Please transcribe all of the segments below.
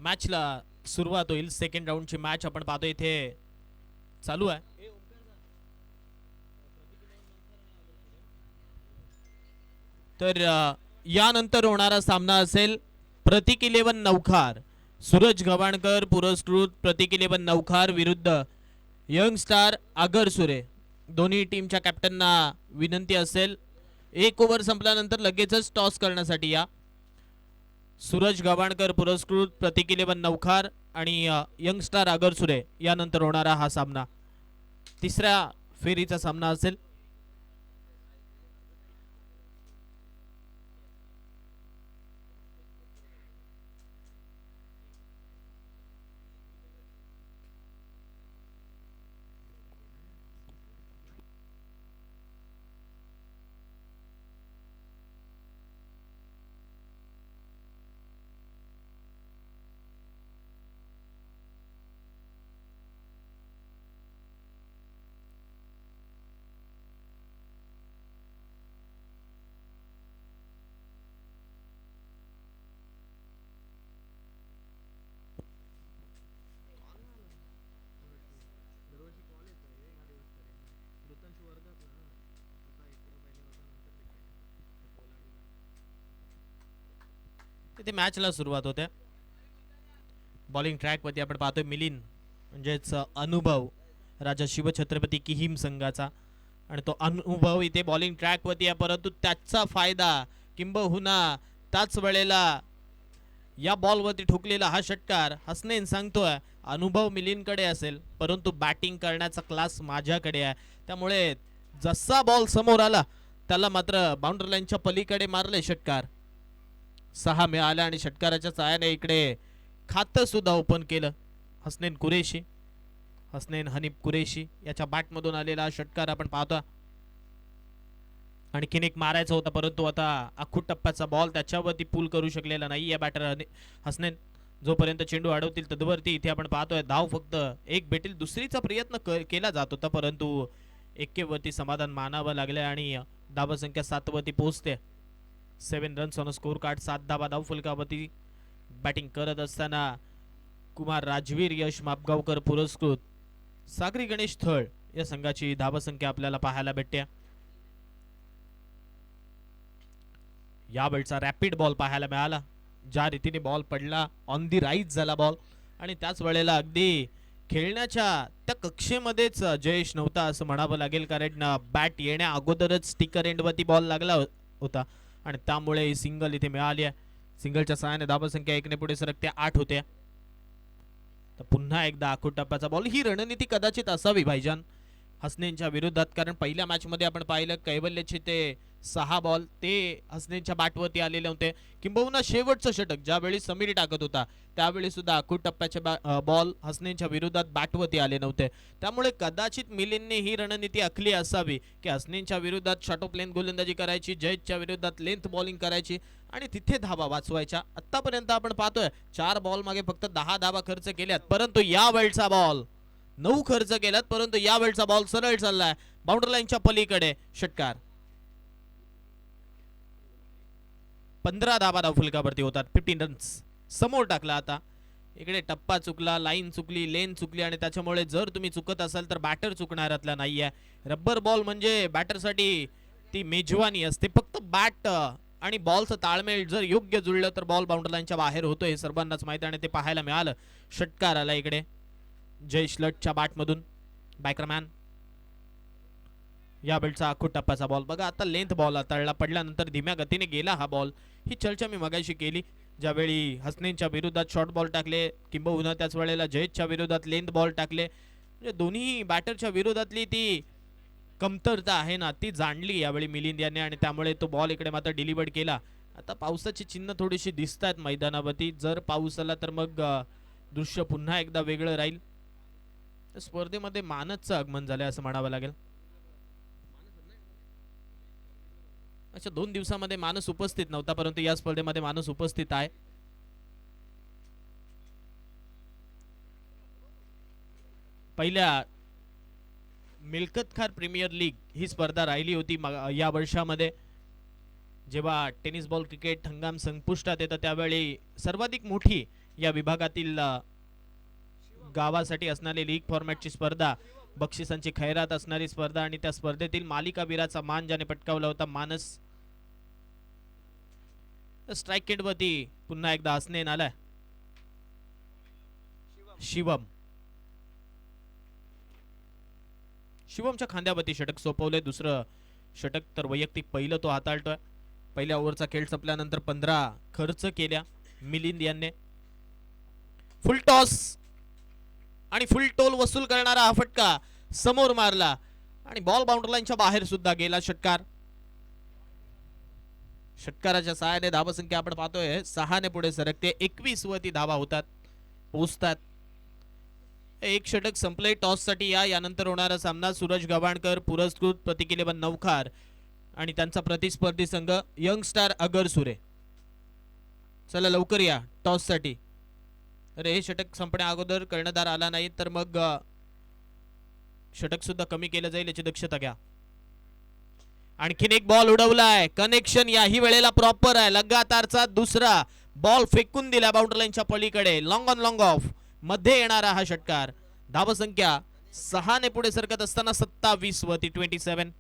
मॅचला सुरुवात होईल. सेकंड राऊंडची मॅच आपण पाहतो इथे चालू आहे. तर यानंतर होणारा सामना असेल प्रतीक 11 नौखार, सूरज गव्हाणकर पुरस्कृत प्रतीक 11 नौखार विरुद्ध यंग स्टार आगरसुरे. दोन्ही टीमच्या कॅप्टनना विनंती असेल एक ओव्हर संपल्यानंतर लगेचच टॉस करण्यासाठी या. सूरज गव्हाणकर पुरस्कृत प्रतीक 11 नौखार आणि यंग स्टार आगरसुरे यानंतर होणारा हा सामना तिसऱ्या फेरीचा सामना असेल. तिथे मॅचला सुरुवात होते. बॉलिंग ट्रॅकवरती आपण पाहतोय मिलिंद म्हणजेच अनुभव राजा शिवछत्रपती किहीम संघाचा आणि तो अनुभव इथे बॉलिंग ट्रॅकवरती आहे. परंतु त्याचा फायदा किंबहुना त्याच वेळेला या बॉलवरती ठोकलेला हा षटकार हसनैन सांगतोय अनुभव मिलिंदकडे असेल परंतु बॅटिंग करण्याचा क्लास माझ्याकडे आहे. त्यामुळे जसा बॉल समोर आला त्याला मात्र बाउंड्री लाईनच्या पलीकडे मारले षटकार. 6 मिळाल्या आणि षटकाराच्या सहाय्याने इकडे खातं सुद्धा ओपन केलं हसनैन कुरेशी. हसनैन हनीफ कुरेशी याच्या बॅटमधून आलेला षटकार आपण पाहतो. आणखीन एक मारायचा होता परंतु आता आखूट टप्प्याचा बॉल त्याच्यावरती पूल करू शकलेला नाही या बॅटर हसनैन. जोपर्यंत चेंडू अडवतील तदवरती इथे आपण पाहतोय धाव फक्त एक भेटेल दुसरीचा प्रयत्न केला जात होता परंतु एकेवरती समाधान मानावं लागलं आणि धावसंख्या 7 वरती पोहोचते. 7 रन्स ऑन स्कोर कार्ड. 7 धावा धाव फलकावरती. बॅटिंग करत असताना कुमार राजवीर यश मापगावकर पुरस्कृत सागरी गणेश थळ या संघाची धावसंख्या आपल्याला पाहायला भेटते. या वेळचा रॅपिड बॉल पाहायला मिळाला. ज्या रीतीने बॉल पडला ऑन दी राईज झाला बॉल आणि त्याच वेळेला अगदी खेळण्याच्या त्या कक्षेमध्येच जयेश नव्हता असं म्हणावं लागेल कारण बॅट येण्या अगोदरच स्टिकर एंडवरती बॉल लागला होता आणि त्यामुळे सिंगल इथे मिळाली आहे. सिंगलच्या सहाय्याने धावसंख्या 1 ने पुढे सरकते 8 होते. तर पुन्हा एकदा आखूट टप्प्याचा बॉल. ही रणनीती कदाचित असावी भाईजान हसनैनच्या विरोधात कारण पहिल्या मॅच मध्ये आपण पाहिलं कैवल्यचे ते 6 बॉल ते हसनैनच्या बॅटवरती आलेले होते. किंबहुना शेवटचं षटक ज्यावेळी समीर टाकत होता त्यावेळी सुद्धा आखूट टप्प्याचे बॉल हसनैनच्या विरोधात बॅटवरती आले नव्हते. त्यामुळे कदाचित मिलिंदने ही रणनीती आखली असावी की हसनैनच्या विरोधात शॉर्ट ऑफ लेंथ गोलंदाजी करायची, जयेशच्या विरोधात लेंथ बॉलिंग करायची आणि तिथे धावा वाचवायच्या. आतापर्यंत आपण पाहतोय 4 बॉल मागे फक्त 10 धावा खर्च केल्यात परंतु या वेळचा बॉल 9 खर्च केल्यात परंतु या वेळचा बॉल सरळ चाललाय बाउंड्री लाईनच्या पलीकडे. षटकार 15 धावा धाव फलकावरती होतात. 15 रन्स समोर टाकला. आता इकडे टप्पा चुकला, लाईन चुकली, लेन चुकली आणि त्याच्यामुळे जर तुम्ही चुकत असाल तर बॅटर चुकणाऱ्यातला नाहीये. रब्बर बॉल म्हणजे बॅटरसाठी ती मेजवानी असते. फक्त बॅट आणि बॉलचं ताळमेळ जर योग्य जुळलं तर बॉल बाउंड्री लाईनच्या बाहेर होतो हे सर्वांनाच माहिती आणि ते पाहायला मिळालं. षटकार आला इकडे जयेश लटच्या बॅटमधून. बॅकरमॅन या वेळचा आखूट टप्प्याचा बॉल बघा. आता लेंथ बॉल तळला पडल्यानंतर धीम्या गतीने गेला हा बॉल. ही चर्चा मी मगाशी केली ज्यावेळी हसनैनच्या विरोधात शॉर्ट बॉल टाकले किंबहुना त्याच वेळेला जयेशच्या विरोधात लेंथ बॉल टाकले. म्हणजे दोन्ही बॅटरच्या विरोधातली ती कमतरता आहे ना ती जाणली यावेळी मिलिंद यांनी आणि त्यामुळे तो बॉल इकडे मात्र डिलिव्हर्ड केला. आता पावसाची चिन्ह थोडीशी दिसत आहेत मैदानावरती. जर पाऊस आला तर मग दृश्य पुन्हा एकदा वेगळं राहील. स्पर्धेमध्ये मानसचं आगमन झालंय असं म्हणावं लागेल. अशा 2 दिवसामध्ये मानस उपस्थित नव्हता परंतु या स्पर्धेमध्ये मानस उपस्थित आहे. पहिल्या मिल्कतखार प्रीमियर लीग ही स्पर्धा राहिली होती या वर्षामध्ये जेव्हा टेनिस बॉल क्रिकेट हंगाम संपुष्टात येतं त्यावेळी सर्वाधिक मोठी या विभागातील गावासाठी असणारी लीग फॉर्मॅटची स्पर्धा, बक्षिसांची खैरात असणारी स्पर्धा आणि त्या स्पर्धेतील मालिकावीराचा मान ज्याने पटकावला होता मानस. स्ट्राइक किट वरती पुन्हा एकदा हसनेन आलाय. शिवमच्या खांद्यावरती षटक सोपवले. दुसरं षटक तर वैयक्तिक पहिलं तो हाताळतोय. पहिल्या ओव्हरचा खेळ संपल्यानंतर 15 खर्च केल्या मिलिंद यांनी. फुल टॉस आणि फुल टोल वसूल करणारा हा फटका समोर मारला आणि बॉल बाउंड्री लाईनच्या बाहेर सुद्धा गेला षटकार. षटकाराच्या सहाय्याने धावसंख्या आपण पाहतोय 6 ने पुढे सरकते. 21 वरती धावा होतात, पोहोचतात. एक षटक संपले. टॉस साठी यानंतर होणारा सामना सूरज गव्हाणकर पुरस्कृत प्रतिकिलेबन नौखार आणि त्यांचा प्रतिस्पर्धी संघ यंग स्टार अगरसुरे. चला लवकर या टॉस साठी. अरे हे षटक संपण्या अगोदर कर्णधार आला नाही तर मग षटक सुद्धा कमी केलं जाईल याची दक्षता घ्या. आणखीन एक बॉल उडवलाय. कनेक्शन याही वेळेला प्रॉपर आहे. लगातारचा दुसरा बॉल फेकून दिला बाउंड्री लाईनच्या पलीकडे. लॉंग ऑन लॉंग ऑफ मध्ये येणारा हा षटकार. धावसंख्या 6 ने पुढे सरकत असताना 27 वरती 27.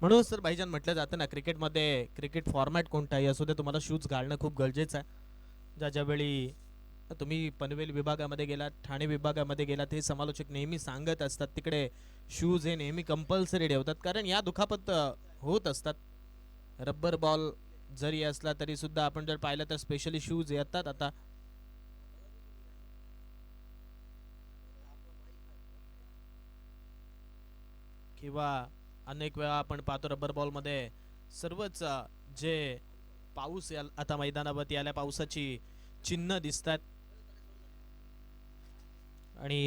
म्हणूनच तर भाईजान म्हटलं जातं ना क्रिकेटमध्ये, क्रिकेट फॉर्मॅट कोणता आहे असू दे तुम्हाला शूज घालणं खूप गरजेचं आहे. ज्यावेळी तुम्ही पनवेल विभागामध्ये गेलात, ठाणे विभागामध्ये गेलात, हे समालोचक नेहमी सांगत असतात तिकडे शूज हे नेहमी कंपल्सरी ठेवतात कारण या दुखापत होत असतात. रबर बॉल जरी असला तरी सुद्धा आपण जर पाहिलं तर स्पेशली शूज येतात आता. किंवा अनेक वेळा आपण पाहतो रबर बॉल मध्ये सर्वच जे पाऊस आता मैदानावरती आल्या पावसाची चिन्ह दिसतात आणि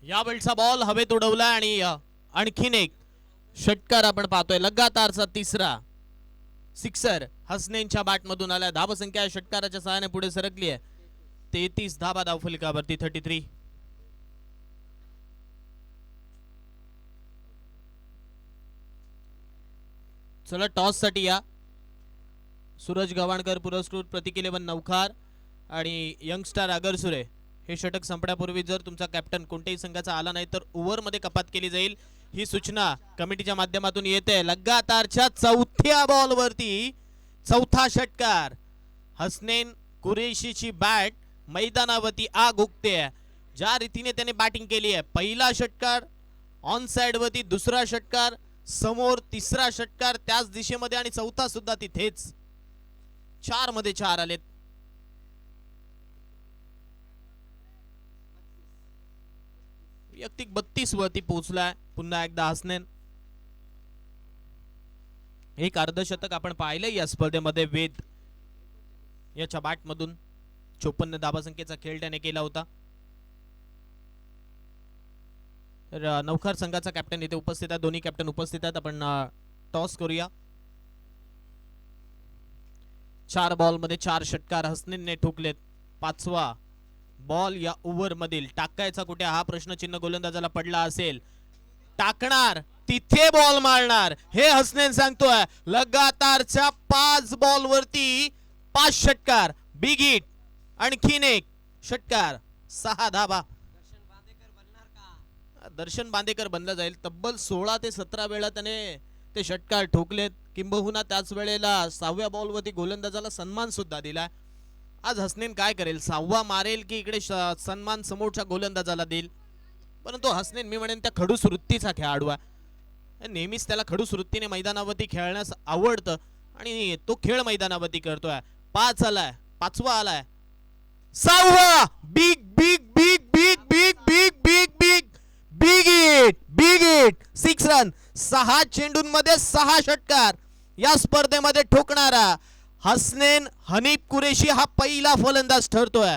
या वेळचा बॉल हवेत उडवला आणि आणखीन एक षटकार आपण पाहतोय. लगातारचा तिसरा सिक्सर हसनेनच्या बॅट मधून आला. धावसंख्या षटकाराच्या सहाय्याने पुढे सरकली आहे. 33 धावा धावफलकावरती 33. चला टॉस साठी या. सूरज गव्हाणकर पुरस्कृत प्रतिकिलेबन नौखार आणि यंगस्टार अगरसुरे. हे षटक संपण्यापूर्वी जर तुमचा कॅप्टन कोणत्याही संघाचा आला नाही तर ओव्हर मध्ये कपात केली जाईल ही सूचना कमिटीच्या माध्यमातून येते. लगातारच्या चौथ्या बॉल वरती चौथा षटकार. हसनेन कुरेशीची बॅट मैदानावरती आग उगते. ज्या रीतीने त्याने बॅटिंग केली आहे. पहिला षटकार ऑन साइड वरती, दुसरा षटकार समोर, तिसरा षटकार त्याच दिशेमध्ये आणि चौथा सुद्धा तिथेच. 4 मध्ये 4 आलेत. वैयक्तिक 32 वरती पोहोचलाय पुन्हा एकदा हसनेन. एक अर्धशतक आपण पाहिलं या स्पर्धेमध्ये वेद याच्या बॅटमधून 54 धावासंख्येचा खेळ त्याने केला होता. तर नवखार संघाचा कॅप्टन इथे उपस्थित आहे, दोन्ही कॅप्टन उपस्थित आहेत. आपण टॉस करूया. 4 बॉल मध्ये 4 षटकार हसनेनने ठोकलेत. 5वा बॉल या ओव्हर मधील टाकायचा कुठे हा प्रश्नचिन्ह गोलंदाजाला पडला असेल. टाकणार तिथे बॉल मारणार हे हसनेन सांगतोय. लगातारच्या 5 बॉल वरती 5 षटकार, बिग हिट, आणखीन एक षटकार, 6 धावा. दर्शन बांदेकर बनला जाईल. तब्बल 16 ते 17 वेळा त्याने ते षटकार ठोकलेत. किंबहुना त्याच वेळेला 6व्या बॉल वरती गोलंदाजाला सन्मान सुद्धा दिला. आज हसनेन काय करेल, 6वा मारेल की इकडे सन्मान समोरच्या गोलंदाजाला देईल. परंतु हसनेन मी म्हणेन त्या खडूस वृत्तीचा खेळाडू आहे. नेहमीच त्याला खडूस वृत्तीने मैदानावरती खेळण्यास आवडतं आणि तो खेळ मैदानावरती करतोय. 5 आलाय, 5वा आलाय, 6वा, big big big big big big big big big hit, big hit, 6 run. 6 चेंडूंमध्ये 6 षटकार या स्पर्धेमध्ये ठोकणारा हसनेन हनीफ कुरेशी हा पहिला फलंदाज ठरतोय.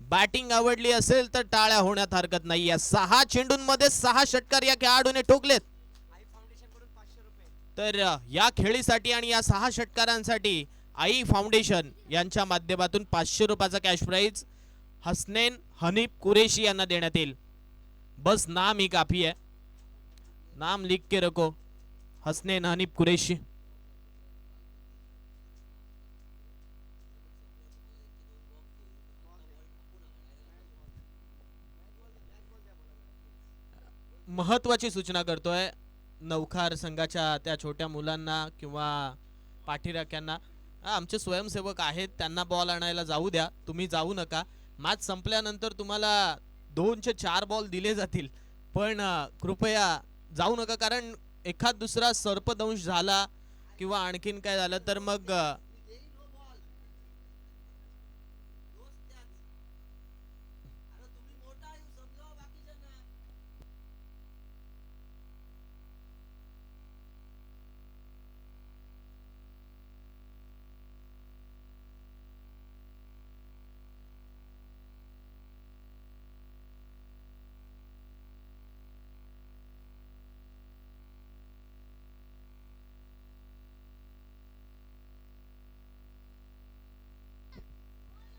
बॅटिंग आवडली असेल तर टाळ्या होण्यात हरकत नाही. 6 चेंडूंमध्ये 6 षटकार या खेळाडूने ठोकलेत. तर या खेळीसाठी आणि या 6 षटकारांसाठी आई फाउंडेशन यांच्या माध्यमातून 500 रुपयाचा कॅश प्राइज हसनेन हनीफ कुरेशी यांना देण्यात येईल. बस नाम ही काफी है, नाम लिख के रखो, हसनेन हनीफ कुरेशी. महत्वाची सूचना करतोय नवखार संघाच्या त्या छोट्या मुलांना किंवा पाठीराख्यांना, आमचे स्वयंसेवक आहेत, त्यांना बॉल आणायला जाऊ द्या, तुम्ही जाऊ नका. मॅच संपल्यानंतर तुम्हाला 2 चे 4 बॉल दिले जातील, पण कृपया जाऊ नका. कारण एखाद दुसरा सर्पदंश झाला किंवा आणखीन काय झालं तर मग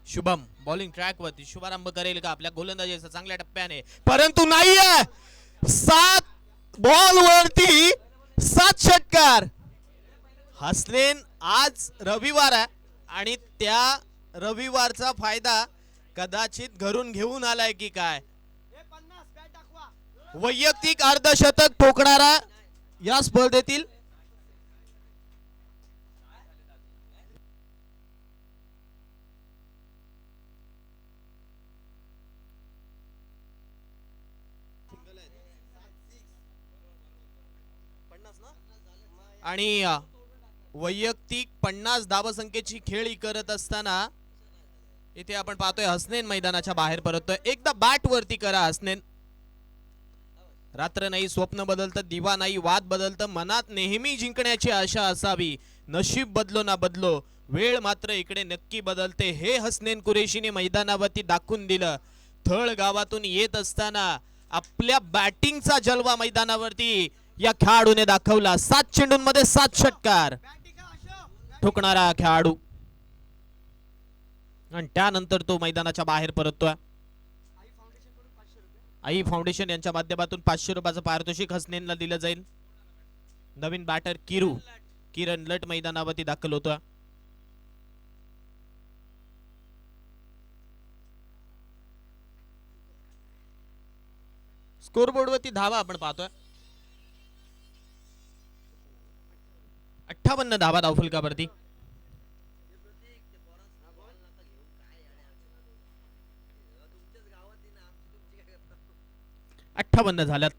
शुभम बॉलिंग ट्रॅक वरती शुभारंभ करेल का आपल्या गोलंदाजीचा चांगल्या टप्प्याने, परंतु नाहीये. 7 बॉल वरती 7 षटकार. हसनेन आज रविवार आहे आणि त्या रविवारचा फायदा कदाचित घरून घेऊन आलाय की काय. वैयक्तिक अर्धशतक ठोकणारा या स्पर्धेतील आणि वैयक्तिक 50 धावसंख्येची खेळी करत असताना इथे आपण पाहतोय हसनेन मैदानाच्या बाहेर परततोय. एकदा बॅट वरती करा हसनेन. रात्र नाही स्वप्न बदलतं, दिवा नाही वाद बदलतं, मनात नेहमी जिंकण्याची आशा असावी. नशीब बदलो ना बदलो, वेळ मात्र इकडे नक्की बदलते. हे हसनेन कुरेशीने मैदानावरती दाखवून दिलं. थळ गावातून येत असताना आपल्या बॅटिंगचा जलवा मैदानावरती या खेळाडूने दाखवला. 7 चेंडूंमध्ये 7 षटकार ठोकणारा खेळाडू आणि त्यानंतर तो मैदानाच्या बाहेर परततोय. आई फाउंडेशन यांच्या माध्यमातून 500 रुपयाचं पारितोषिक हसनेनला दिलं जाईल. नवीन बॅटर किरण लट मैदानावरती दाखल होतोय. स्कोरबोर्ड वरती धावा आपण पाहतोय 58 धावा धावफलकावरती. 58 झाल्यात.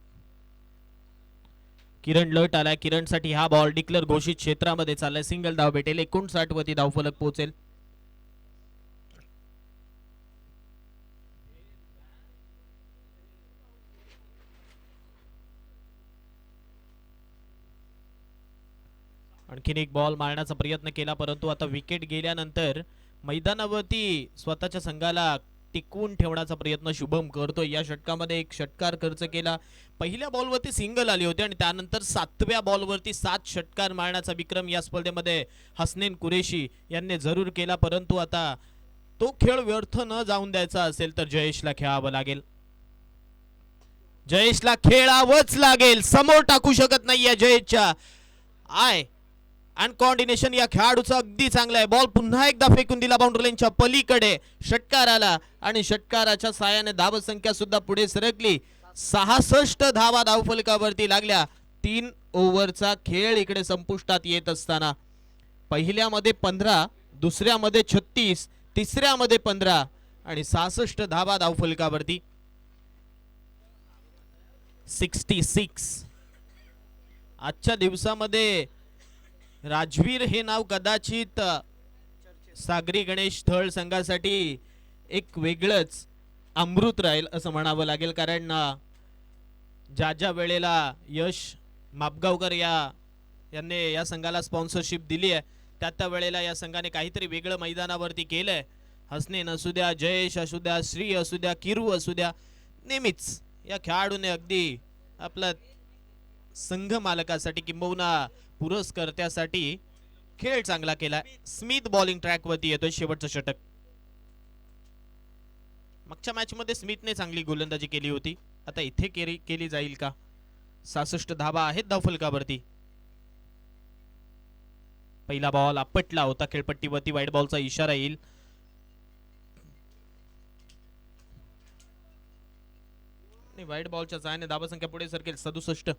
किरण लट आलाय. किरण साठी हा बॉल डिक्लेअर घोषित क्षेत्रामध्ये चाललाय. सिंगल धाव भेटेल. 59 वरती धावफलक पोहोचेल. आणखीन एक बॉल मारण्याचा प्रयत्न केला, परंतु आता विकेट गेल्यानंतर मैदानावरती स्वतःच्या संघाला टिकवून ठेवण्याचा प्रयत्न शुभम करतोय. या षटकामध्ये एक षटकार खर्च केला. पहिल्या बॉलवरती सिंगल आली होती आणि त्यानंतर 7व्या बॉलवरती 7 षटकार मारण्याचा विक्रम या स्पर्धेमध्ये हसनैन कुरेशी यांनी जरूर केला. परंतु आता तो खेळ व्यर्थ न जाऊन द्यायचा असेल तर जयेशला खेळावं लागेल. जयेशला खेळावंच लागेल. समोर टाकू शकत नाहीये जयेशच्या आय आणि कॉर्डिनेशन या खेळाडूचं अगदी चांगलं आहे. बॉल पुन्हा एकदा फेकून दिला बाउंड्री लाईनच्या पलीकडे. षटकार आला आणि षटकाराच्या साहाय्याने धावसंख्या सुद्धा पुढे सरकली. 66 धावा धावफलकावरती लागल्या. 3 ओव्हरचा खेळ इकडे संपुष्टात येत असताना पहिल्यामध्ये 15, दुसऱ्यामध्ये 36, तिसऱ्यामध्ये 15 आणि 66 धावा धावफलकावरती. 66 आजच्या दिवसामध्ये राजवीर हे नाव कदाचित सागरी गणेश थळ संघासाठी एक वेगळंच अमृत राहील असं म्हणावं लागेल. कारण ज्या वेळेला यश मापगावकर यांनी या संघाला स्पॉन्सरशिप दिली आहे त्या वेळेला या संघाने काहीतरी वेगळं मैदानावरती केलंय. हसनैन असू द्या, जयेश असू द्या, श्री असू द्या, किरू असू द्या, नेहमीच या खेळाडूने अगदी आपला संघ मालकासाठी किंबहुना पुरस्कर्त्यासाठी खेळ चांगला केला. स्मिथ बॉलिंग ट्रॅक वरती येतोय. शेवटचं षटक. मागच्या मॅच मध्ये स्मिथने चांगली गोलंदाजी केली होती, आता इथे केली जाईल का? 66 धावा आहेत धावफलकावरती. पहिला बॉल आपटला होता खेळपट्टीवरती. वाईट बॉलचा इशारा येईल. वाईट बॉलच्या सहाय्याने धावसंख्या पुढे सरकेल. 67.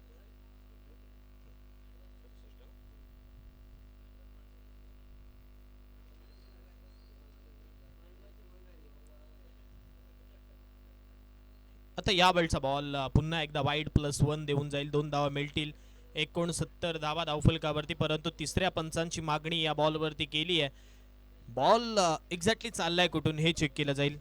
आता या वेळचा बॉल पुन्हा एकदा वाईड +1 देऊन जाईल. 2 धावा मिळतील. 69 धावा धावफलकावरती. परंतु तिसऱ्या पंचांची मागणी या बॉल वरती केली आहे. बॉल एक्झॅक्टली चाललाय कुठून हे चेक केलं जाईल.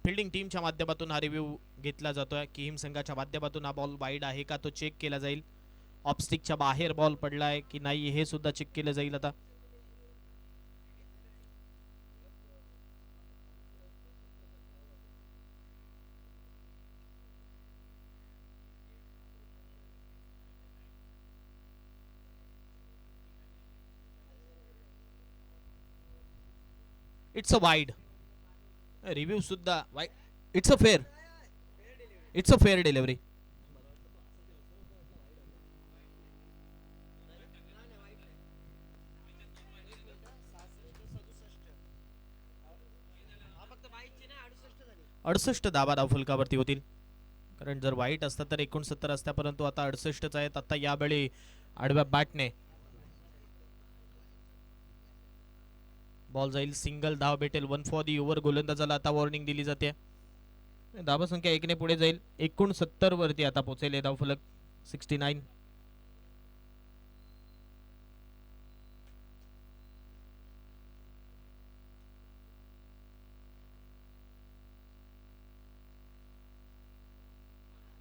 फिल्डिंग टीमच्या माध्यमातून हा रिव्ह्यू घेतला जातोय. किहीम संघाच्या माध्यमातून हा बॉल वाईड आहे का तो चेक केला जाईल. ऑफस्टिकच्या बाहेर बॉल पडलाय की नाही हे सुद्धा चेक केलं जाईल. आता इट्स अ वाईड. रिव्ह्यू सुद्धा wide. It's a fair delivery. अडुसष्ट धावा धावफलकावरती होतील. कारण जर वाईट असता तर 69 असत्या, परंतु आता 68च आहेत. आता यावेळी आडव्या बॅटने बॉल जाईल. सिंगल धाव भेटेल. 1 फॉर दी ओव्हर. गोलंदाजाला आता वॉर्निंग दिली जाते. धावा संख्या 1 ने पुढे जाईल. 69 वरती आता पोहोचेल धावफलक. 69.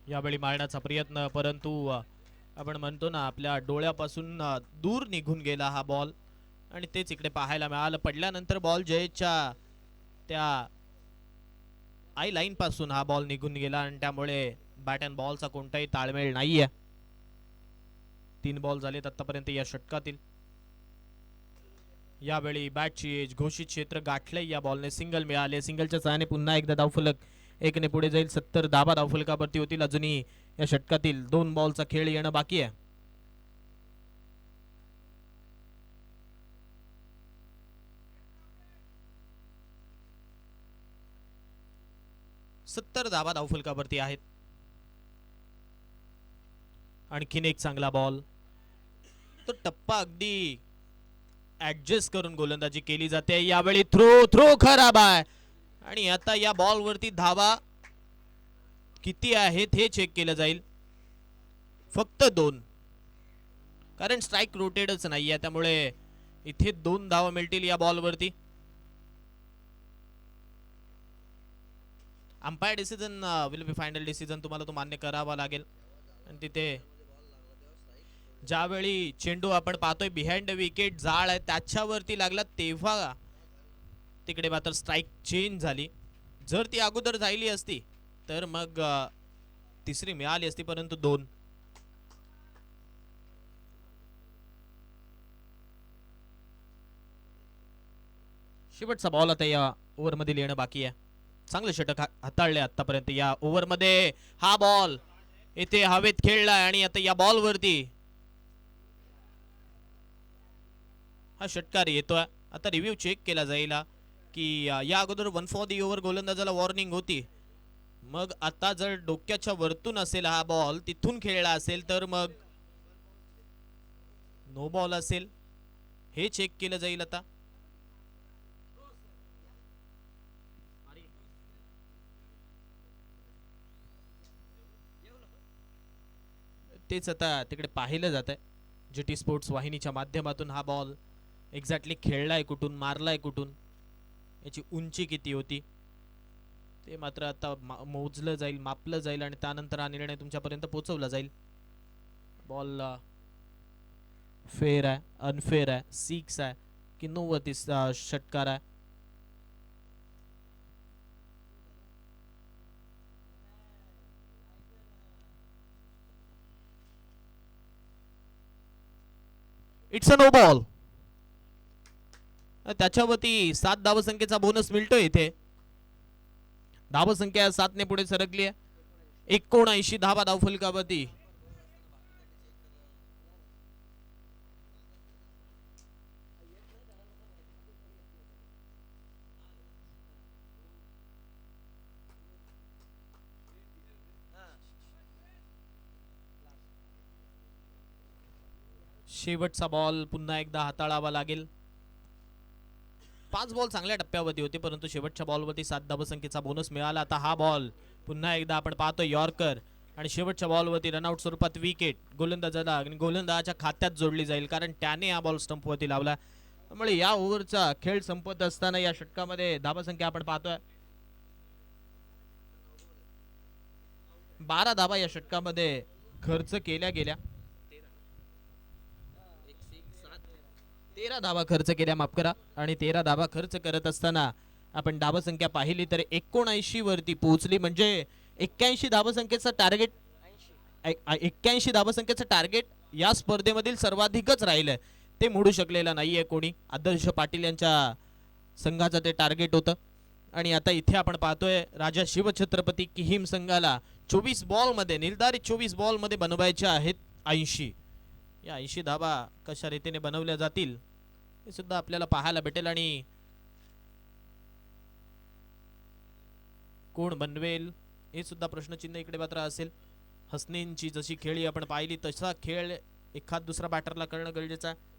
यावेळी मारण्याचा प्रयत्न, परंतु आपण म्हणतो ना आपल्या डोळ्यापासून दूर निघून गेला हा बॉल आणि तेच इकडे पाहायला मिळालं. पडल्यानंतर बॉल जयेशच्या त्या आय लाईन पासून हा बॉल निघून गेला आणि त्यामुळे बॅट अँड बॉलचा कोणताही ताळमेळ नाहीये. 3 बॉल झालेत आतापर्यंत या षटकातील. यावेळी बॅटची एज घोषित क्षेत्र गाठले. या बॉलने सिंगल मिळाले. सिंगलच्या सहाय्याने पुन्हा एकदा धावफलक 1 ने पुढे जाईल. 70 धावा धावफलकावरती होतील. अजूनही या षटकातील 2 बॉलचा खेळ येणं बाकी आहे. सत्तर धावा धावफलकावरती आहेत. आणखीन एक चांगला बॉल. तो टप्पा अगदी ऍडजस्ट करून गोलंदाजी केली जाते. यावेळी थ्रो खराब आहे आणि आता या बॉल वरती धावा किती आहेत हे चेक केलं जाईल. फक्त 2, कारण स्ट्राइक रोटेडच नाहीये, त्यामुळे इथे 2 धावा मिळतील या बॉल वरती. Umpire decision will be final decision, तुम्हाला तो मान्य करावा लागेल. आणि तिथे ज्यावेळी चेंडू आपण पाहतोय बिहाइंड विकेट जाळ आहे त्याच्यावरती लागला तेव्हा तिकडे मात्र स्ट्राइक चेंज झाली. जर ती अगोदर झाली असती तर मग तिसरी मिळाली असती, परंतु 2. शेवटचा बॉल आता या ओव्हर मध्ये येणं बाकी आहे. चांगले षटक हाताळले आतापर्यंत या ओव्हर मध्ये. हा बॉल इथे हवेत खेळलाय आणि आता या बॉल वरती हा षटकार येतोय. आता रिव्ह्यू चेक केला जाईल की या अगोदर 1 फॉर दी ओव्हर गोलंदाजाला वॉर्निंग होती. मग आता जर डोक्याच्या वरतून असेल हा बॉल, तिथून खेळला असेल तर मग नो बॉल असेल, हे चेक केलं जाईल. आता तेच आता तिकडे पाहिलं जात आहे. जीटी स्पोर्ट्स वाहिनीच्या माध्यमातून हा बॉल एक्झॅक्टली खेळलाय कुठून, मारलाय कुठून, याची उंची किती होती ते मात्र आता मोजलं जाईल, मापलं जाईल आणि त्यानंतर हा निर्णय तुमच्यापर्यंत पोहोचवला जाईल. बॉल फेअर आहे, अनफेअर आहे, 6 आहे की 9 वरती षटकार आहे. It's a no ball. त्याच्यावरती 7 धावसंख्येचा बोनस मिळतोय. इथे धावसंख्या 7 ने पुढे सरकली आहे. 79 धावा धावफलकावरती. शेवटचा बॉल पुन्हा एकदा हाताळावा लागेल. 5 बॉल चांगल्या टप्प्यावरती होते, परंतु शेवटच्या बॉलवरती 7 धावसंख्येचा बोनस मिळाला. आता हा बॉल पुन्हा एकदा आपण पाहतो यॉर्कर आणि शेवटच्या बॉलवरती रनआउट स्वरूपात विकेट गोलंदाजाला आणि गोलंदाजाच्या खात्यात जोडली जाईल, कारण त्याने हा बॉल स्टंपवरती लावला. त्यामुळे या ओव्हरचा खेळ संपत असताना या षटकामध्ये धावसंख्या आपण पाहतोय 12 धावा या षटकामध्ये खर्च केल्या गेल्या. 13 धावा खर्च केल्या, माफ करा. आणि 13 धावा खर्च करत असताना आपण धावसंख्या पाहिली तर 79 वरती पोहोचली. म्हणजे 81 धावसंख्येचं टार्गेट, 81 धावसंख्येचं टार्गेट या स्पर्धेमधील सर्वाधिकच राहिलंय. ते मोडू शकलेलं नाहीये कोणी. आदर्श पाटील यांच्या संघाचं ते टार्गेट होतं. आणि आता इथे आपण पाहतोय राजा शिवछत्रपती किहीम संघाला 24 बॉल मध्ये, निर्धारित 24 बॉल मध्ये बनवायच्या आहेत 80. या 80 धावा कशा रीतीने बनवल्या जातील हे सुद्धा आपल्याला पाहायला भेटेल. आणि कोण बनवेल हे सुद्धा प्रश्नचिन्ह इकडे मात्र असेल. हसनेंची जशी खेळी आपण पाहिली तसा खेळ एखाद दुसरा बॅटरला करणं गरजेचं आहे.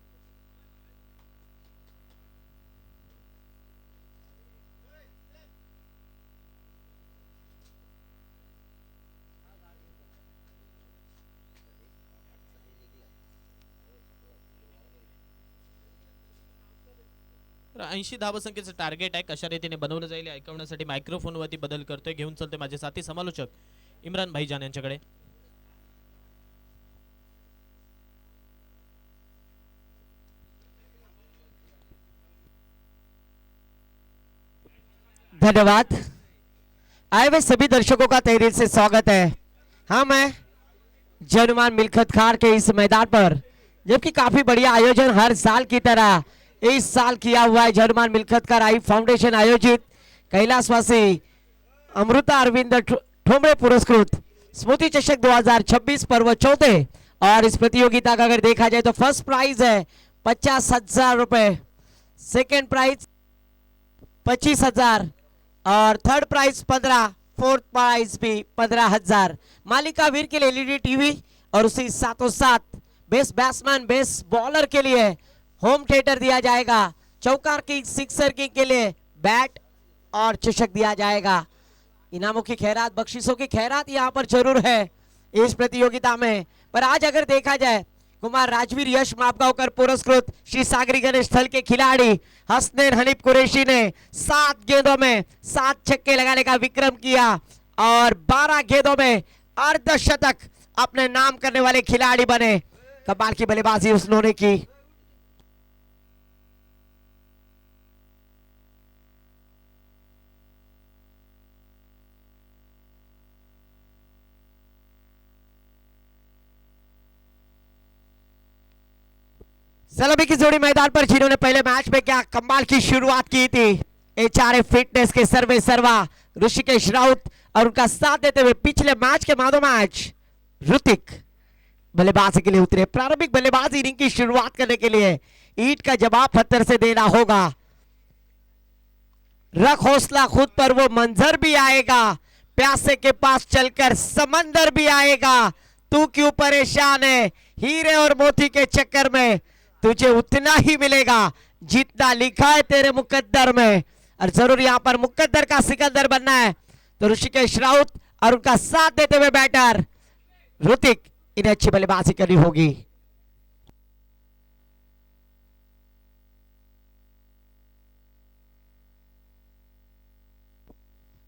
तर 80 धावसंख्येचं टार्गेट आहे. कशा रीतीने बनवलं जाईल ऐकवण्यासाठी मायक्रोफोन वरती बदल करतोय. घेऊन चलते माझे साथी समालोचक इम्रान भाईजान यांच्याकडे. धन्यवाद. आए हुए सभी दर्शकों का तहे दिल से स्वागत है. हम हैं जनमान मिल्खत खार के इस मैदान पर, जबकि काफी बढ़िया आयोजन हर साल की तरह इस साल किया हुआ है. जनमान मिल्खत खार आई फाउंडेशन आयोजित कैलाशवासी अमृता अरविंद ठोंबरे पुरस्कृत स्मृति चषक 2026 पर्व 4. और इस प्रतियोगिता का अगर देखा जाए तो फर्स्ट प्राइज है 50,000 रुपए, सेकेंड प्राइज 25,000 और थर्ड प्राइज 15, फोर्थ प्राइज भी 15,000. मालिका वीर के लिए एलईडी टीवी और उसी साथों साथ बेस्ट बैट्समैन, बेस्ट बॉलर के लिए होम थिएटर दिया जाएगा. चौकार की, सिक्सर की के लिए बैट और चषक दिया जाएगा। इनामों की खैरात, बख्शिशों की खैरात यहाँ पर जरूर है इस प्रतियोगिता में। पर आज अगर देखा जाए, कुमार राजवीर यश मापगांवकर पुरस्कृत श्री सागरी गणेश स्थल के खिलाड़ी हसनैन हनीफ कुरैशी ने 7 गेंदों में 7 छक्के लगाने का विक्रम किया और 12 गेंदों में अर्धशतक अपने नाम करने वाले खिलाड़ी बने। कमाल की बल्लेबाजी उन्होंने की। सलामी की जोड़ी मैदान पर, जिन्होंने पहले मैच में क्या कमाल की शुरुआत की थी। एचआरए फिटनेस के सर्वे सर्वा ऋषिकेश राउत और उनका साथ देते हुए पिछले मैच के मादो मैच ऋतिक बल्लेबाजी के लिए उतरे। प्रारंभिक बल्लेबाजी इनिंग की शुरुआत करने के लिए ईंट का जवाब पत्थर से देना होगा। रख हौसला खुद पर, वो मंजर भी आएगा। प्यासे के पास चलकर समंदर भी आएगा। तू क्यों परेशान है, हीरे और मोती के चक्कर में तुझे उतना ही मिलेगा जितना लिखा है तेरे मुकद्दर में। और जरूर यहां पर मुकद्दर का सिकंदर बनना है तो ऋषिकेश राउत और उनका साथ देते हुए बैटर ऋतिक, इन्हें अच्छी बल्लेबाजी करनी होगी।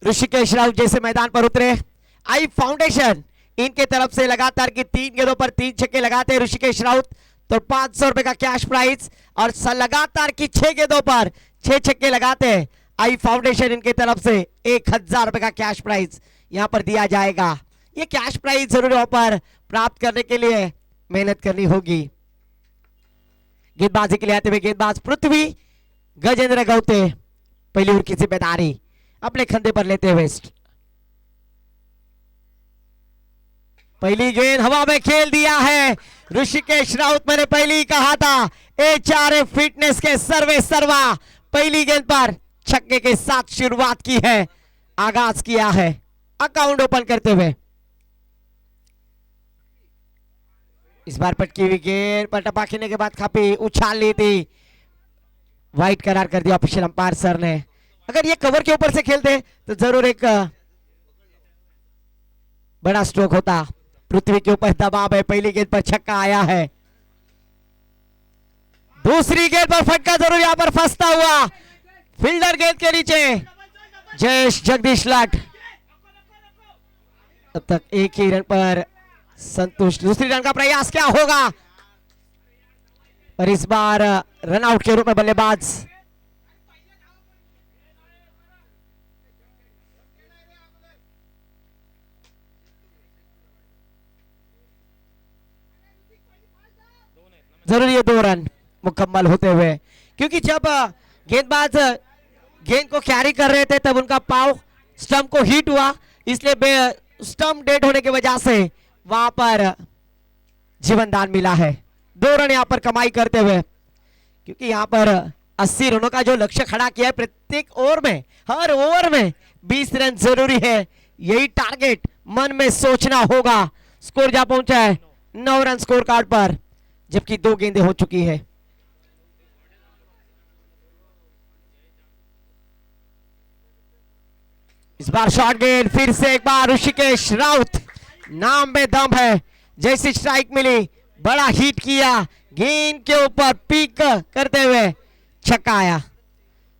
ऋषिकेश राउत जैसे मैदान पर उतरे, आई फाउंडेशन इनके तरफ से लगातार की 3 गेंदों पर 3 छक्के लगाते हैं ऋषिकेश राउत तो 500 रुपए का कैश प्राइज, और लगातार की 6 गेंदों पर 6 छक्के लगाते हैं आई फाउंडेशन इनके तरफ से 1000 रुपए का कैश प्राइज यहां पर दिया जाएगा। ये कैश प्राइज जरूर यहां पर प्राप्त करने के लिए मेहनत करनी होगी। गेंदबाजी के लिए आते हुए गेंदबाज पृथ्वी गजेंद्र गौते पहली ओवर की जिम्मेदारी अपने कंधे पर लेते हुए पहली गेंद हवा में खेल दिया है ऋषिकेश राउत। मैंने पहले ही कहा था एचआरए फिटनेस के सर्वे सर्वा पहली गेंद पर छक्के के साथ शुरुआत की है, आगाज किया है अकाउंट ओपन करते हुए। इस बार पटकी हुई गेंद पर टपा खेलने के बाद काफी उछाल ली थी, वाइट करार कर दिया ऑफिशियल अंपायर सर ने। अगर ये कवर के ऊपर से खेलते तो जरूर एक बड़ा स्ट्रोक होता। पृथ्वी के ऊपर दबाव है, पहली गेंद पर छक्का आया है, दूसरी गेंद पर फटका जरूर यहां पर फंसता हुआ फील्डर गेंद के नीचे जयेश जगदीश लाट। अब तक एक ही रन पर संतुष्ट। दूसरी रन का प्रयास क्या होगा, पर इस बार रन आउट के रूप में बल्लेबाज जरूर ये 2 रन मुकम्मल होते हुए, क्योंकि जब गेंदबाज गेंद को कैरी कर रहे थे तब उनका पाव स्टंप को हिट हुआ, इसलिए स्टंप डेड होने की वजह से वहां पर जीवन दान मिला है। 2 रन यहां पर कमाई करते हुए, क्योंकि यहां पर 80 रनों का जो लक्ष्य खड़ा किया है, प्रत्येक ओवर में हर ओवर में 20 रन जरूरी है, यही टारगेट मन में सोचना होगा। स्कोर जा पहुंचा है 9 रन स्कोर कार्ड पर, जबकि 2 गेंदें हो चुकी है। इस बार शॉर्ट गेंद फिर से एक बार ऋषिकेश राउत, नाम में दम है। जैसी स्ट्राइक मिली बड़ा हिट किया, गेंद के ऊपर पीक करते हुए छक्का आया।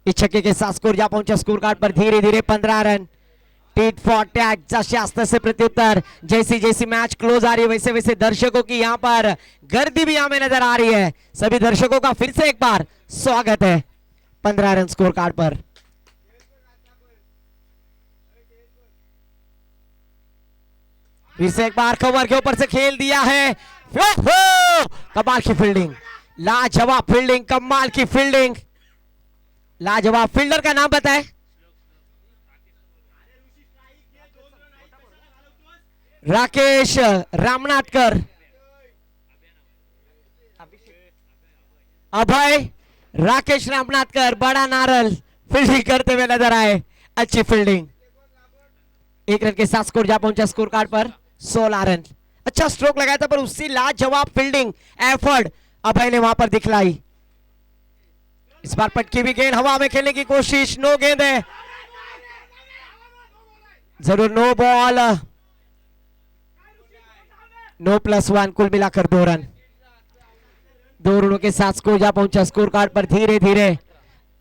इस छक्के के साथ स्कोर जा पहुंचा स्कोर कार्ड पर धीरे धीरे 15 रन। टीट फॉर टैग शास्त्र से प्रत्युत्तर, जैसी जैसी मैच क्लोज आ रही है वैसे वैसे दर्शकों की यहां पर गर्दी भी हमें नजर आ रही है। सभी दर्शकों का फिर से एक बार स्वागत है 15 रन स्कोर कार्ड पर। फिर से एक बार कवर के ऊपर से खेल दिया है, कमाल की फील्डिंग, लाजवाब फील्डिंग, कमाल की फील्डिंग, लाजवाब। फील्डर का नाम बताएं। राकेश रामनाथकर, अभय राकेश रामनाथकर, बड़ा नारल फील्डिंग करते हुए नजर आए, अच्छी फील्डिंग। 1 रन के साथ स्कोर जा पहुंचा स्कोर कार्ड पर 16 रन। अच्छा स्ट्रोक लगाया था, पर उससे लाजवाब फील्डिंग एफर्ट अभय ने वहां पर दिखलाई। इस बार पटकी भी गेंद हवा में खेलने की कोशिश, 9 गेंद है, जरूर नो बॉल, नो +1, कुल मिलाकर 2 रन। 2 रनों के साथ स्कोर जा पहुंचा स्कोर कार्ड पर धीरे धीरे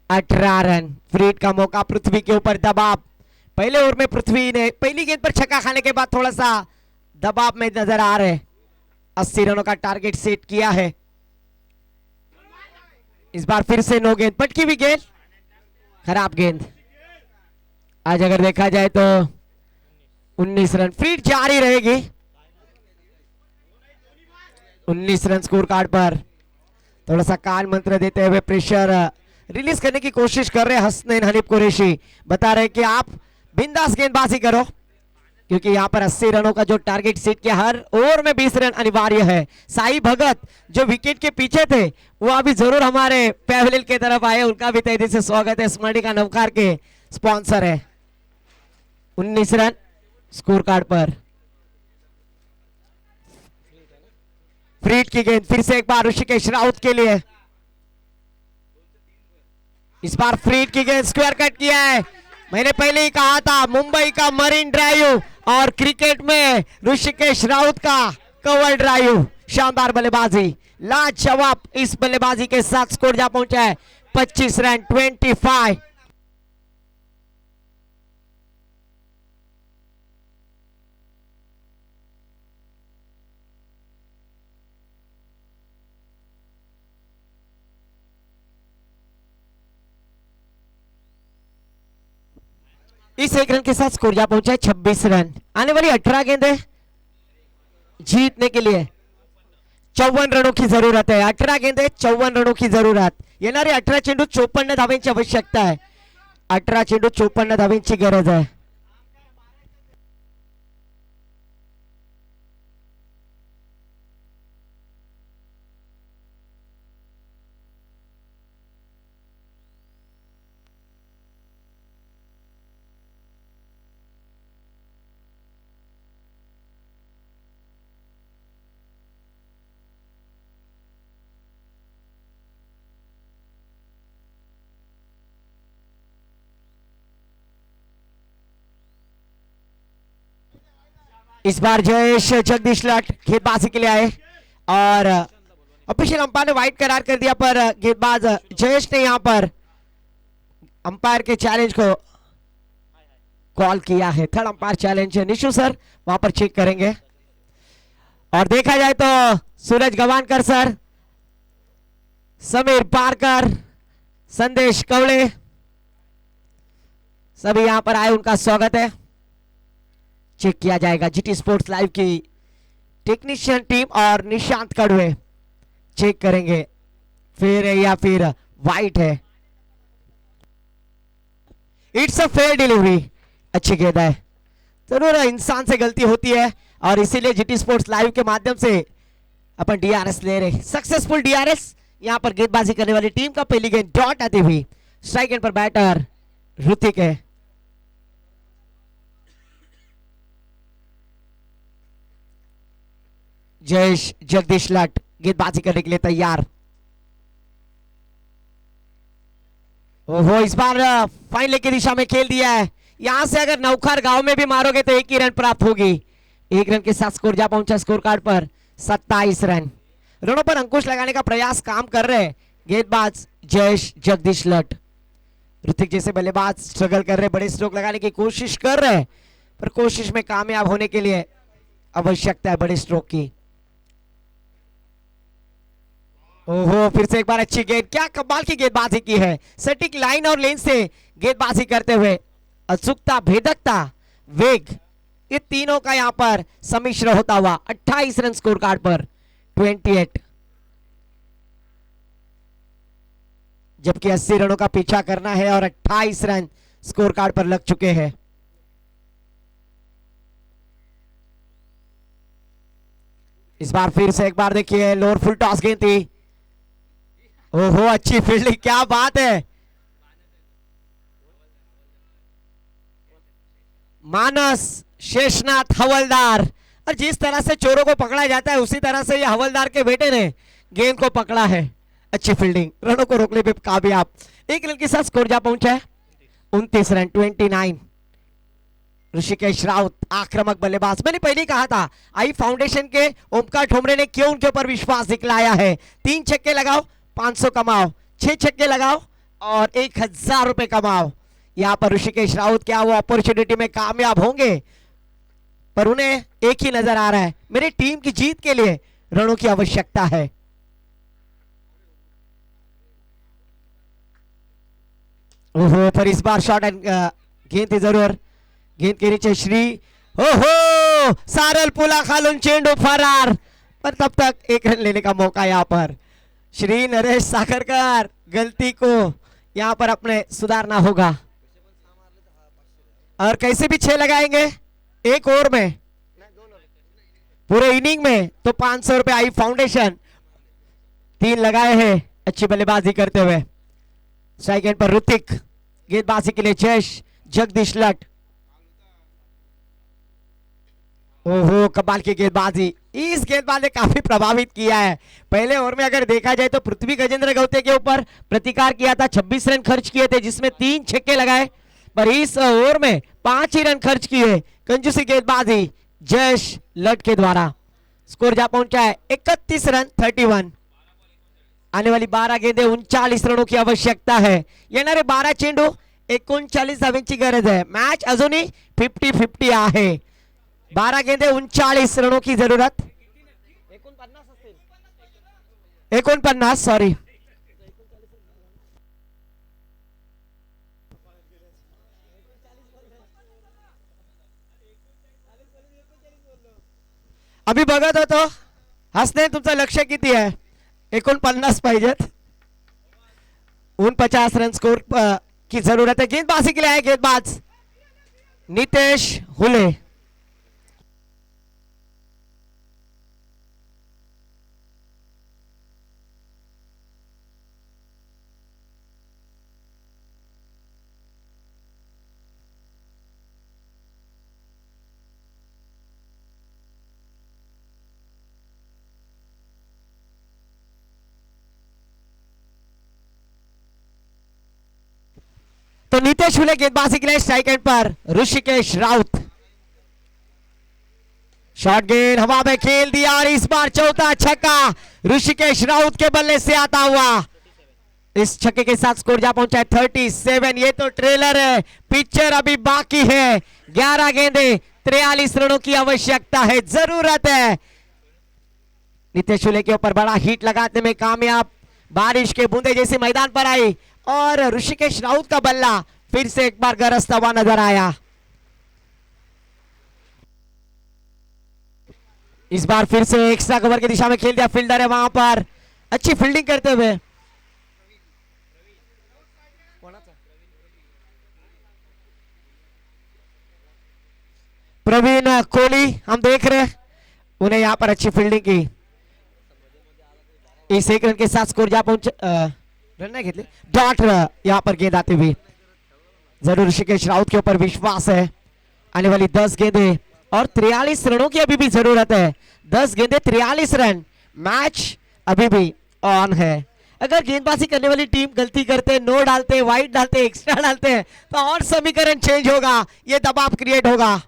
18 रन। फ्रीड का मौका, पृथ्वी के ऊपर दबाव। पहले ओवर में पृथ्वी ने पहली गेंद पर छक्का खाने के बाद थोड़ा सा दबाव में नजर आ रहे। 80 रनों का टारगेट सेट किया है। इस बार फिर से नो गेंद, पटकी हुई गेंद, खराब गेंद। आज अगर देखा जाए तो 19 रन, फ्रीड जारी रहेगी। 19 रन स्कोर कार्ड पर। थोड़ा सा काल मंत्र देते हुए प्रेशर रिलीज करने की कोशिश कर रहे हैं हसनैन हनीफ कुरैशी। बता रहे कि आप बिंदास गेंदबाजी करो, क्योंकि यहाँ पर 80 रनों का जो टारगेट सेट किया, हर ओवर में 20 रन अनिवार्य है। साई भगत जो विकेट के पीछे थे वो अभी जरूर हमारे पैवेलियन की तरफ आए, उनका भी तहे दिल से स्वागत है। स्मरणिका नवकार के स्पॉन्सर है। 19 रन स्कोर कार्ड पर। फ्रीड की गेंद फिर से एक बार ऋषिकेश राउत के लिए। इस बार फ्रीड की गेंद स्क्वायर कट किया है। मैंने पहले ही कहा था मुंबई का मरीन ड्राइव और क्रिकेट में ऋषिकेश राउत का कवर ड्राइव। शानदार बल्लेबाजी, लाजवाब इस बल्लेबाजी के साथ स्कोर जा पहुंचा है 25 रन 25। इस 1 रन के साथ स्कोर जा पहुंचा है 26 रन। आने वाली 18 गेंदें जीतने के लिए 54 रनों की जरूरत है। 18 गेंदें 54 रनों की जरूरत। येणारे 18 चेंडू 54 धावांची आवश्यकता है। 18 चेंडू 54 धावांची गरज है। इस बार जयेश जगदीश लट गेंदबाजी के लिए आए और ऑफिशियल अंपायर ने वाइड करार कर दिया, पर गेंदबाज जयेश ने यहां पर अंपायर के चैलेंज को कॉल किया है। थर्ड अंपायर चैलेंज है। निशु सर वहां पर चेक करेंगे। और देखा जाए तो सूरज गवानकर सर, समीर पारकर, संदेश कवड़े सभी यहां पर आए, उनका स्वागत है। चेक किया जाएगा जीटी स्पोर्ट्स लाइव की टेक्नीशियन टीम और निशांत कड़वे चेक करेंगे फेयर है या फिर वाइट है। इट्स अ फेयर डिलीवरी, अच्छी गेंद है। जरूर इंसान से गलती होती है और इसीलिए जीटी स्पोर्ट्स लाइव के माध्यम से अपन डीआरएस ले रहे। Successful DRS. यहां पर गेंदबाजी करने वाली टीम का पहली गेंद डॉट आती हुई। स्ट्राइक एंड पर बैटर ऋतिक है। जयेश जगदीश लट गेंदबाजी करने के लिए तैयार। ओहो, इस बार फाइन लेग की दिशा में खेल दिया है। यहां से अगर नौखार गांव में भी मारोगे तो 1 ही रन प्राप्त होगी। 1 रन के साथ स्कोर जा पहुंचा स्कोर कार्ड पर 27 रन। रनों पर अंकुश लगाने का प्रयास काम कर रहे हैं गेंदबाज जयेश जगदीश लट। ऋतिक जैसे बल्लेबाज स्ट्रगल कर रहे, बड़े स्ट्रोक लगाने की कोशिश कर रहे हैं, पर कोशिश में कामयाब होने के लिए आवश्यकता है बड़े स्ट्रोक की। ओहो, फिर से एक बार अच्छी गेंद। क्या कमाल की गेंदबाजी की है। सटीक लाइन और लेन से गेंदबाजी करते हुए अचूकता, भेदकता, वेग, ये तीनों का यहां पर सम्मिश्रण होता हुआ 28 रन स्कोर कार्ड पर 28। जबकि 80 रनों का पीछा करना है और 28 रन स्कोर कार्ड पर लग चुके हैं। इस बार फिर से एक बार देखिए, लोअर फुल टॉस गेंद थी। ओहो, अच्छी फील्डिंग, क्या बात है। मानस शेषनाथ हवलदार। और जिस तरह से चोरों को पकड़ा जाता है उसी तरह से ये हवलदार के बेटे ने गेंद को पकड़ा है। अच्छी फील्डिंग, रनों को रोकने पे कामयाब। 1 रन के साथ स्कोर जा पहुंचा है 29 रन 29। ऋषिकेश राउत आक्रामक बल्लेबाज। मैंने पहले ही कहा था आई फाउंडेशन के ओमकार ठोमरे ने क्यों उनके ऊपर विश्वास दिखलाया है। 3 छक्के लगाओ 500 कमाओ, 6 छक्के लगाओ और 1000 रुपए कमाओ। यहाँ पर ऋषिकेश राउत क्या वो अपॉर्चुनिटी में कामयाब होंगे, पर उन्हें एक ही नजर आ रहा है, मेरी टीम की जीत के लिए रनों की आवश्यकता है। ओहो, पर इस बार शॉट एंड गेंद थी जरूर। गेंद के नीचे श्री, ओहो सारल पुला खालून चेंडू फरार, पर तब तक 1 रन लेने का मौका यहाँ पर। श्री नरेश साखरकर गलती को यहाँ पर अपने सुधारना होगा और कैसे भी 6 लगाएंगे 1 ओवर में, पूरे इनिंग में तो 500 रुपए आई फाउंडेशन 3 लगाए हैं अच्छी बल्लेबाजी करते हुए। स्ट्राइक एंड पर ऋतिक, गेंदबाजी के लिए जयेश जगदीश लट। ओहो कमाल की गेंदबाजी, इस गेंदबाज ने काफी प्रभावित किया है। पहले ओवर में अगर देखा जाए तो पृथ्वी गजेंद्र गौते के ऊपर प्रतिकार किया था, 26 रन खर्च किए थे जिसमें 3 छक्के लगाए, पर इस ओवर में 5 ही रन खर्च किए। कंजूसी गेंदबाजी जयेश लट के द्वारा। स्कोर जा पहुंचा है 31 रन 31। आने वाली 12 गेंदे 39 रनों की आवश्यकता है। येणारे 12 चेंडू 39 धावांची गरज है। मॅच अजूनही 50-50 आहे। 12 गेंदे 39 रनों की जरूरत। 49 सॉरी। अभी बघत होतो हसने तुमचं लक्ष किती आहे? 49 पाहिजेत। 49 रन स्कोर की जरूरत है। गेंदबाजी के लिए आए गेंदबाज नितेश हुले। तो नितेश हुले गेंदबाजी के लिए स्ट्राइक एंड पर ऋषिकेश राउत। शॉट गेंद हवा में खेल दिया और इस बार चौथा छक्का ऋषिकेश राउत के बल्ले से आता हुआ। इस छक्के के साथ स्कोर जा पहुंचा है 37। ये तो ट्रेलर है, पिक्चर अभी बाकी है। 11 गेंदे 43 रनों की आवश्यकता है, जरूरत है। नितेश हुले के ऊपर बड़ा हिट लगाने में कामयाब। बारिश के बूंदे जैसे मैदान पर आई और ऋषिकेश राउत का बल्ला फिर से एक बार गरजता हुआ नजर आया। इस बार फिर से एक्स्ट्रा कवर की दिशा में खेल दिया। फील्डर है वहां पर, अच्छी फील्डिंग करते हुए। प्रवीण कोहली हम देख रहे हैं, उन्हें यहां पर अच्छी फील्डिंग की। इस 1 रन के साथ स्कोर जा पहुंच रन नहीं घेतले, डॉट यहां पर गेंद आती हुई। जरूर ऋषिकेश राउत के ऊपर विश्वास है। आने वाली 10 गेंदे और 43 रनों की अभी भी जरूरत है। 10 गेंदे 43 रन, मैच अभी भी ऑन है। अगर गेंदबाजी करने वाली टीम गलती करते, नो डालते, वाइड डालते, एक्स्ट्रा डालते हैं तो और समीकरण चेंज होगा, ये दबाव क्रिएट होगा।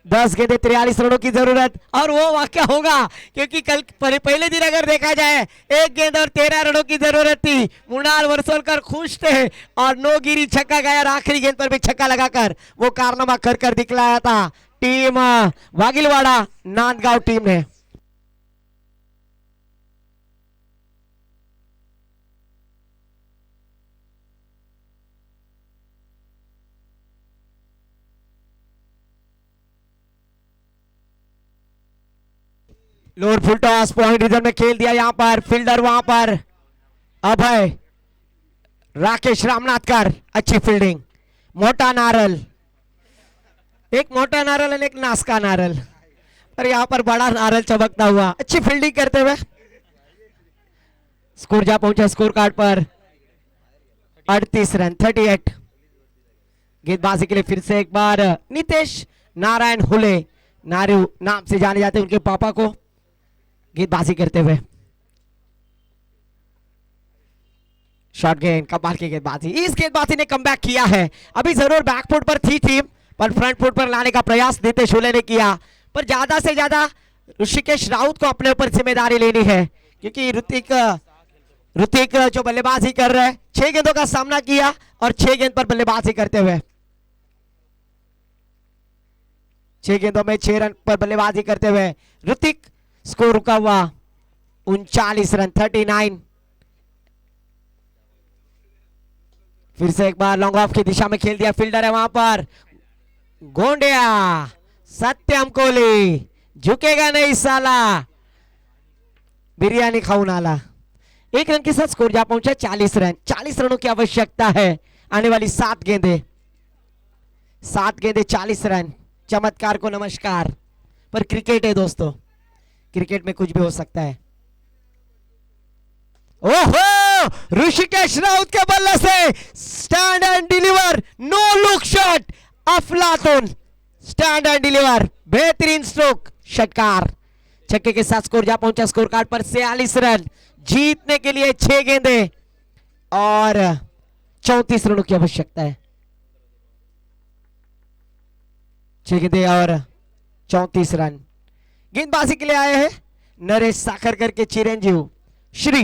10 गेंदे 43 रनों की जरूरत और वो वाकया होगा, क्योंकि कल पहले दिन अगर देखा जाए 1 गेंद और 13 रनों की जरूरत थी। मुनाल वर्सोलकर खुश थे और नो गिरी छक्का गया और आखिरी गेंद पर भी छक्का लगाकर वो कारनामा कर दिखलाया था टीम वागिलवाड़ा नांदगांव टीम ने। Lower full toss point region में खेल दिया। यहां पर फील्डर वहां पर अभय राकेश रामनाथकर, अच्छी फील्डिंग। मोटा नारल, एक मोटा नारल और एक नासका नारल, पर यहां पर बड़ा नारल चमकता हुआ, अच्छी फील्डिंग करते हुए। स्कोर जा पहुंचा स्कोर कार्ड पर 38 रन 38। गेंदबाजी के लिए फिर से एक बार नितेश नारायण हुले, नारू नाम से जाने जाते उनके पापा को, गेंदबाजी करते हुए। शॉट गेंद, कमाल की गेंदबाजी। इस गेंदबाजी ने कमबैक किया है। अभी जरूर बैकफुट पर थी टीम, पर फ्रंट फुट पर लाने का प्रयास नीतीश हुले ने किया, पर ज्यादा से ज्यादा ऋषिकेश राउत को अपने ऊपर जिम्मेदारी लेनी है, क्योंकि ऋतिक जो बल्लेबाजी कर रहे हैं, 6 गेंदों का सामना किया और 6 गेंद पर बल्लेबाजी करते हुए 6 गेंदों में 6 रन पर बल्लेबाजी करते हुए ऋतिक, स्कोर रुका हुआ 39 रन 39। फिर से एक बार लॉन्ग ऑफ की दिशा में खेल दिया, फील्डर है वहां पर गोंडिया, सत्यम कोहली झुकेगा नहीं साला, बिरयानी खाऊन आला। 1 रन के साथ स्कोर जा पहुंचा 40 रन। 40 रनों की आवश्यकता है, आने वाली 7 गेंदें 40 रन। चमत्कार को नमस्कार, पर क्रिकेट है दोस्तों, क्रिकेट में कुछ भी हो सकता है। ओहो, ऋषिकेश राउत के बल्ले से stand and deliver, no look shot, अफलातुन स्टैंड एंड डिलीवर, बेहतरीन स्ट्रोक, षटकार। छक्के के साथ स्कोर जा पहुंचा स्कोर कार्ड पर 46 रन। जीतने के लिए 6 गेंदें और 34 रनों की आवश्यकता है। 6 गेंदें और 34 रन। गेंदबाजी के लिए आए हैं नरेश साखरकर के चिरंजीव श्री,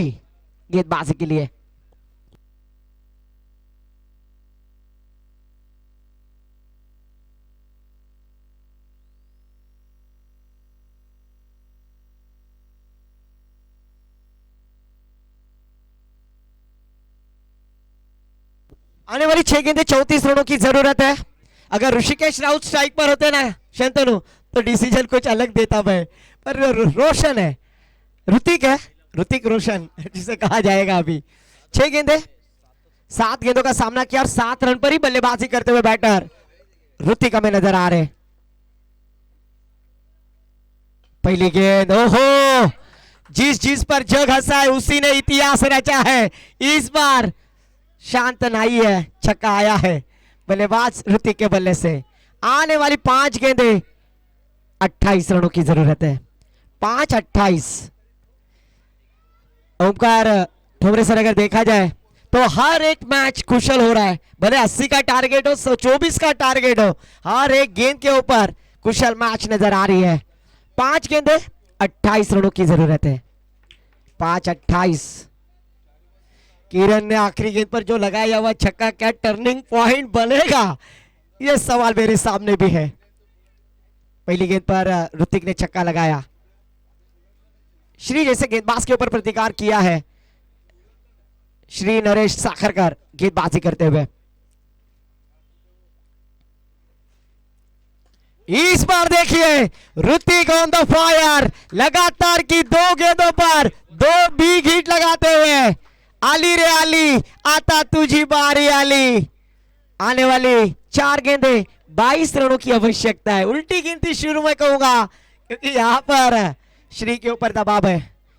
गेंदबाजी के लिए। आने वाली 6 गेंदें 34 रनों की जरूरत है। अगर ऋषिकेश राउत स्ट्राइक पर होते ना शंतनु, तो डिसीजन कुछ अलग देता मैं, पर रोशन है, ऋतिक है, ऋतिक रोशन जिसे कहा जाएगा। अभी 6 गेंदें 7 गेंदों का सामना किया और 7 रन पर ही बल्लेबाजी करते हुए बैटर ऋतिक हमें नजर आ रहे। पहली गेंद, ओहो, जिस पर जग हंसा है उसी ने इतिहास रचा है। इस बार शांत नहीं है, छक्का आया है बल्लेबाज ऋतिक के बल्ले से। आने वाली 5 गेंदें 28 रनों की जरूरत है। 5-28। ओमकार ठोमरे सर, अगर देखा जाए तो हर एक मैच कुशल हो रहा है, भले 80 का टारगेट हो, 124 का टारगेट हो, हर एक गेंद के ऊपर कुशल मैच नजर आ रही है। 5 गेंदें 28 रनों की जरूरत है। 5-28। किरण ने आखिरी गेंद पर जो लगाया हुआ छक्का, क्या टर्निंग पॉइंट बनेगा, यह सवाल मेरे सामने भी है। पहली गेंद पर ऋतिक ने छक्का लगाया। श्री जैसे गेंदबाज के ऊपर प्रतिकार किया है, श्री नरेश साखरकर गेंदबाजी करते हुए। इस बार देखिए ऋतिक ऑन द फायर, लगातार की 2 गेंदों पर 2 बिग हिट लगाते हुए। आली रे आली, आता तुझी बारी आली। आने वाली 4 गेंदें 22 रनों की आवश्यकता है। उल्टी गिनती शुरू में कहूंगा, क्योंकि यहां पर श्री के ऊपर दबाव है,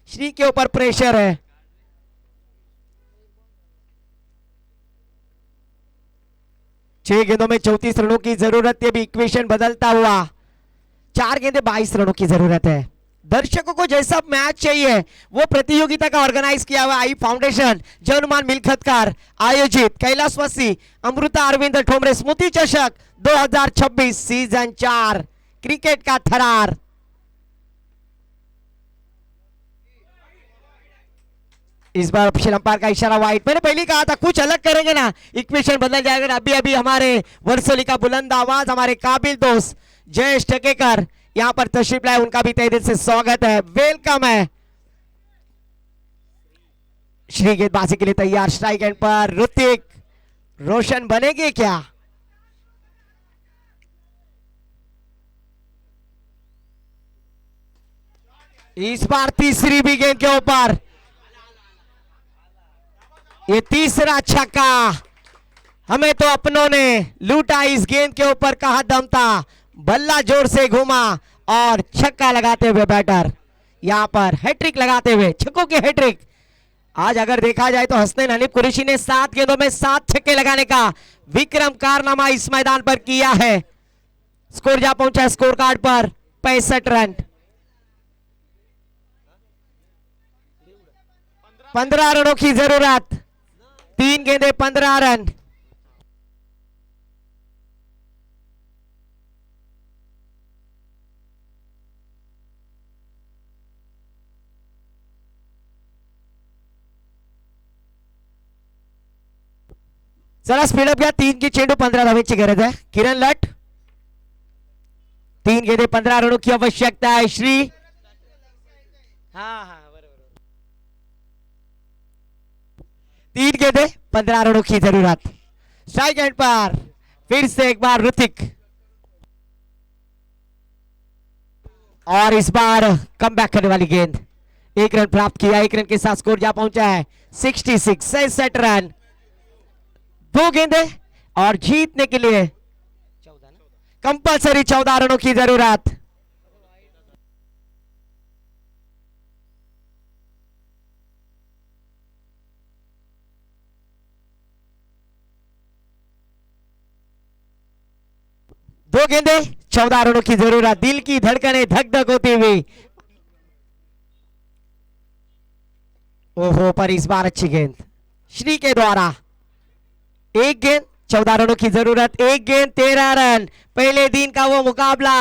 श्री के ऊपर प्रेशर है। छह गेंदों में 34 रनों की जरूरत है, भी इक्वेशन बदलता हुआ। 4 गेंदें 22 रनों की जरूरत है। दर्शकों को जैसा मैच चाहिए वो प्रतियोगिता का ऑर्गेनाइज किया हुआ आई फाउंडेशन जनुमान मिलखतकार आयोजित कैलाशवासी अमृता अरविंद ठोमरे स्मृति चषक 2026 सीजन 4 क्रिकेट का थरार। इस बार ऑफिशियल अंपायर का इशारा वाइड। मैंने पहले कहा था कुछ अलग करेंगे ना, इक्वेशन बदल जाएगा। अभी अभी हमारे वर्सोली का बुलंद आवाज, हमारे काबिल दोस्त जयेश टकेकर यहां पर तशरीफ लाए, उनका भी तहे दिल से स्वागत है, वेलकम है। श्री गेंदबाजी के लिए तैयार, स्ट्राइक एंड पर ऋतिक, रोशन बनेगी क्या? इस बार तीसरी भी गेंद के ऊपर, ये तीसरा छक्का। हमें तो अपनों ने लूटा इस गेंद के ऊपर, कहा दम था, बल्ला जोर से घूमा और छक्का लगाते हुए बैटर यहां पर हैट्रिक लगाते हुए, छक्कों की हैट्रिक। आज अगर देखा जाए तो हसनैन हनीफ कुरैशी ने 7 गेंदों में 7 छक्के लगाने का विक्रम कारनामा इस मैदान पर किया है। स्कोर जा पहुंचा स्कोर कार्ड पर 65 रन। 15 रनों की जरूरत, 3 गेंदें 15 रन। चला स्पीडअप घ्या. 3 की चेंडू 15 धावेची गरज आहे. किरण लट 3 गेंदे 15 रनों की आवश्यकता है. श्री हाँ बरोबर 3 गेंदे 15 रनों की जरूरत. स्ट्राइक एंड पर फिर से एक बार ऋतिक और इस बार कम बैक करने वाली गेंद. 1 रन प्राप्त किया. 1 रन के साथ स्कोर जा पहुंचा है 66. 67 रन. 2 गेंदे और जीतने के लिए कंपलसरी 14 रनों की जरूरत. दो गेंदे 14 रनों की जरूरत. दिल की धड़कनें धक धक होती हुई. ओहो पर इस बार अच्छी गेंद श्री के द्वारा. 1 गेंद 14 रनों की जरूरत. 1 गेंद 13 रन. पहले दिन का वो मुकाबला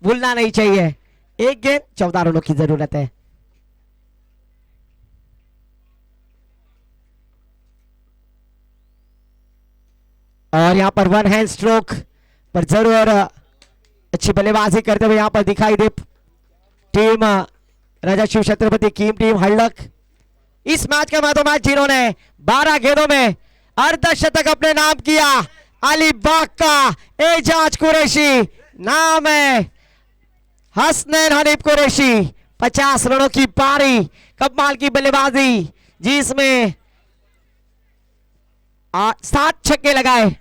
भूलना नहीं चाहिए. 1 गेंद 14 रनों की जरूरत है. और यहां पर वन हैंड स्ट्रोक पर जरूर अच्छी बल्लेबाजी करते हुए यहां पर दिखाई दे टीम राजा शिव छत्रपति की टीम हल्लक. इस मैच के मैच जिन्होंने 12 गेंदों में अर्धशतक अपने नाम किया. अलीबाग का एजाज कुरैशी नाम है. हसनैन हनीफ कुरैशी 50 रनों की पारी. कमाल की बल्लेबाजी जिसमें 7 छक्के लगाए